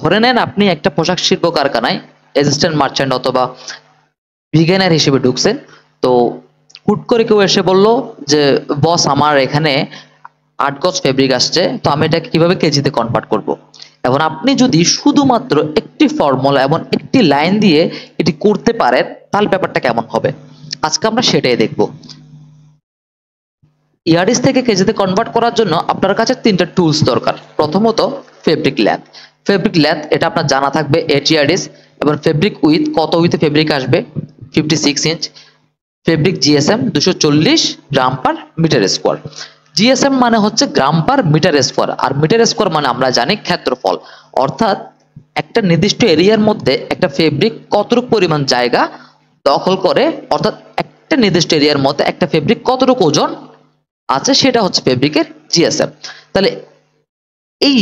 ধরে নেন আপনি একটা পোশাক শিল্প কারখানায় অ্যাসিস্ট্যান্ট মার্চেন্ট অথবা বিগিনার হিসেবে ঢুকছেন। তো হুট করে কেউ এসে বলল যে বস আমার এখানে 8 গজ ফেব্রিক আসছে, তো আমি এটাকে কিভাবে কেজিতে কনভার্ট করব। এখন আপনি যদি শুধুমাত্র একটি ফর্মুলা এবং একটি লাইন দিয়ে এটি করতে পারেন তাহলে ব্যাপারটা কেমন হবে, আজকে আমরা সেটাই দেখব। ইয়ার্ডিস থেকে কেজিতে কনভার্ট করার জন্য আপনার কাছে 3টা টুলস দরকার। প্রথমত ফেব্রিক লেন্থ। ফেব্রিক লেন্থ এটা আপনার জানা থাকবে 8 ইয়ার্ডিস, এবং ফেব্রিক উইথ কত উইথে ফেব্রিক আসবে 56 ইঞ্চ। ফেব্রিক জিএসএম 240 গ্রাম পার মিটার স্কোয়ার। জিএসএম মানে হচ্ছে গ্রাম পার মিটার স্কোয়ার, আর মিটার স্কোয়ার মানে আমরা জানি ক্ষেত্রফল, অর্থাৎ একটা নির্দিষ্ট এরিয়ার মধ্যে একটা ফেব্রিক কতটুকু পরিমাণ জায়গা দখল করে, অর্থাৎ একটা নির্দিষ্ট এরিয়ার মধ্যে একটা ফেব্রিক কতটুকু ওজন আছে সেটা হচ্ছে ফেব্রিকের জিএসএম। তাহলে এই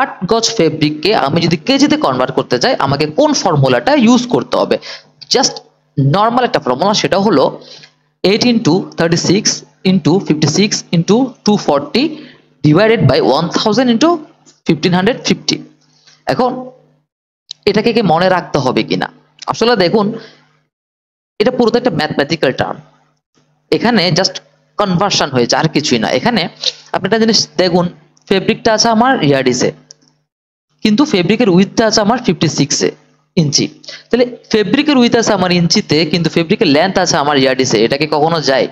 8 গজ ফেব্রিককে আমি যদি কেজিতে কনভার্ট করতে চাই আমাকে কোন ফর্মুলাটা ইউজ করতে হবে? জাস্ট নর্মাল একটা ফর্মুলা, সেটা হলো 8 into 36 into 56 into 240 divided by 1000 into 1550। এখন এটাকে কি মনে রাখতে হবে কিনা? আসলে দেখুন, এটা পুরোটা একটা ম্যাথমেটিক্যাল টার্ম, এখানে জাস্ট কনভার্সন হয়েছে আর কিছুই না। এখানে আপনি একটা জিনিস দেখুন, ফেব্রিকটা আছে আমার ইয়ার্ডিসে, কিন্তু ফেব্রিকের উইথটা আছে আমার 56 ইঞ্চি। তাহলে ফেব্রিকের উইথ আছে আমার ইঞ্চিতে, কিন্তু ফেব্রিকের লেন্থ আছে আমার ইয়ার্ডিসে, এটা কি কখনো যায়?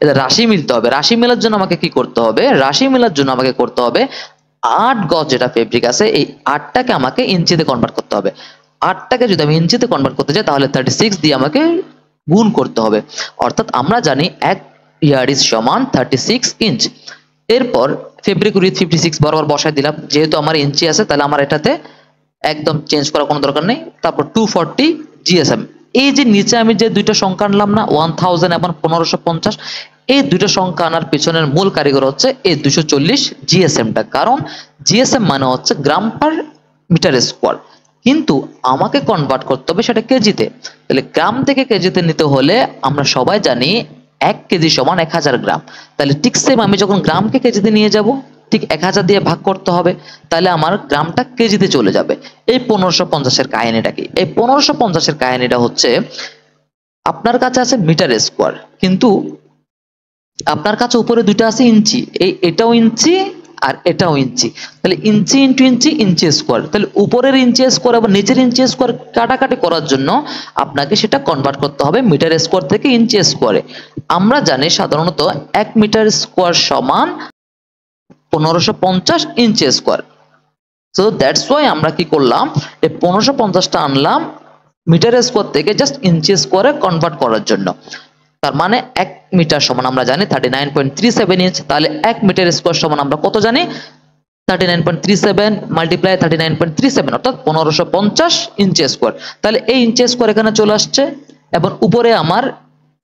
এটা রাশি মিলতে হবে। রাশি মেলার জন্য আমাকে কি করতে হবে? রাশি মেলার জন্য আমাকে করতে হবে 8 গজ যেটা ফেব্রিক আছে এই 8টাকে আমাকে ইঞ্চিতে কনভার্ট করতে হবে। 8টাকে যদি আমি ইঞ্চিতে কনভার্ট করতে চাই তাহলে 36 দিয়ে আমাকে গুণ করতে হবে, অর্থাৎ আমরা জানি 1 ইয়ার্ডিস সমান 36 ইঞ্চ। এরপর ফেব্রিক উইথ 56 বরাবর বসায় দিলাম, যেহেতু আমার ইঞ্চি আছে তাহলে আমার এটাতে একদম চেঞ্জ করার কোনো দরকার নেই। তারপর 240 জিএসএম। এই যে নিচে আমি যে দুইটা সংখ্যা আনলাম না, 1000 এবং 1550, এই দুইটা সংখ্যা আনার পিছনের মূল কারিগর হচ্ছে এই 240 জিএসএমটা, কারণ জিএসএম মানে হচ্ছে গ্রাম পার মিটার স্কোয়ার, কিন্তু আমাকে কনভার্ট করতে হবে সেটা কেজিতে। তাহলে গ্রাম থেকে কেজিতে নিতে হলে আমরা সবাই জানি 1 কেজি সমান 1000 গ্রাম। তাহলে ঠিক সেম আমি যখন গ্রামকে কেজিতে নিয়ে যাব ঠিক 1000 দিয়ে ভাগ করতে হবে, তাহলে আমার গ্রামটা কেজিতে চলে যাবে। এই 1550 এর কাহিনীটা কি? এই 1550 এর কাহিনীটা হচ্ছে আপনার কাছে আছে মিটার স্কোয়ার, কিন্তু আপনার কাছে উপরে দুইটা আছে ইঞ্চি, এটাও ইঞ্চি আর এটাও ইঞ্চি, তাহলে ইঞ্চি ইন্টু ইঞ্চি, ইঞ্চি স্কোয়ার। তাহলে উপরের ইঞ্চি স্কোয়ার এবং নিচের ইঞ্চি স্কোয়ার কাটাকাটি করার জন্য আপনাকে সেটা কনভার্ট করতে হবে মিটার স্কোয়ার থেকে ইঞ্চি স্কোয়ারে। আমরা জানি সাধারণত 1 মিটার স্কোয়ার সমান 1550 ইঞ্চি স্কোয়ার। সো দ্যাটস ওয়াই আমরা কি করলাম, এই 1550টা আনলাম মিটার স্কোয়ার থেকে জাস্ট ইঞ্চি স্কোয়ারে কনভার্ট করার জন্য। তার মানে 1 মিটার সমান আমরা জানি 39.37 ইঞ্চ, তাহলে 1 মিটার স্কোয়ার সমান আমরা কত জানি? 39.37 মাল্টিপ্লাই 39.37 অর্থাৎ 1550 ইঞ্চি স্কোয়ার। তাহলে এই ইঞ্চি স্কোয়ার এখানে চলে আসছে, এবং উপরে আমার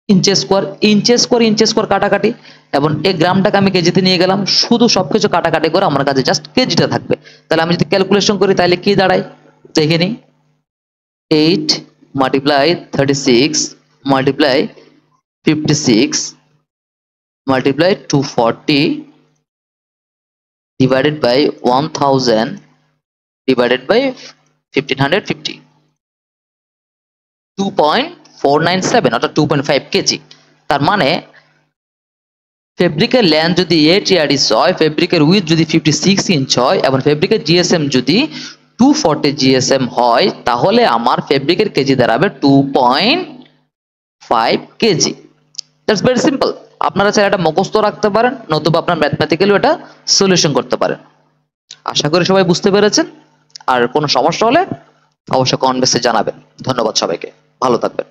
ইঞ্চি স্কোয়ার, ইঞ্চি স্কোয়ার ইঞ্চি স্কোয়ার কাটাকাটি, এবং এই গ্রামটাকে আমি কেজিতে নিয়ে গেলাম, শুধু সবকিছু কাটাকাটি করে আমার কাছে জাস্ট কেজিটা থাকবে। তাহলে আমি যদি ক্যালকুলেশন করি তাহলে কি দাঁড়ায় দেখে নিই। 8 multiply 36 multiply 56 multiply 240 divided by 1000 divided by 1550, 2.497 অর্থাৎ 2.5 কেজি। তার মানে ফেব্রিকের লেন্থ যদি 8 ইয়ার্ডিস হয়, ফেব্রিকের উইথ যদি 56 ইঞ্চ হয়, এবং ফেব্রিকের জিএসএম যদি 240 জিএসএম হয়, তাহলে আমার ফেব্রিকের কেজি দাঁড়াবে 2.5 কেজি। That's very simple. আপনারা চাইলে এটা মুখস্থ রাখতে পারেন, নতুবা আপনার ম্যাথমেটিক্যালি এটা সলিউশন করতে পারেন। আশা করি সবাই বুঝতে পেরেছেন। আর কোনো সমস্যা হলে অবশ্যই কমেন্ট বক্সে জানাবেন। ধন্যবাদ সবাইকে, ভালো থাকবেন।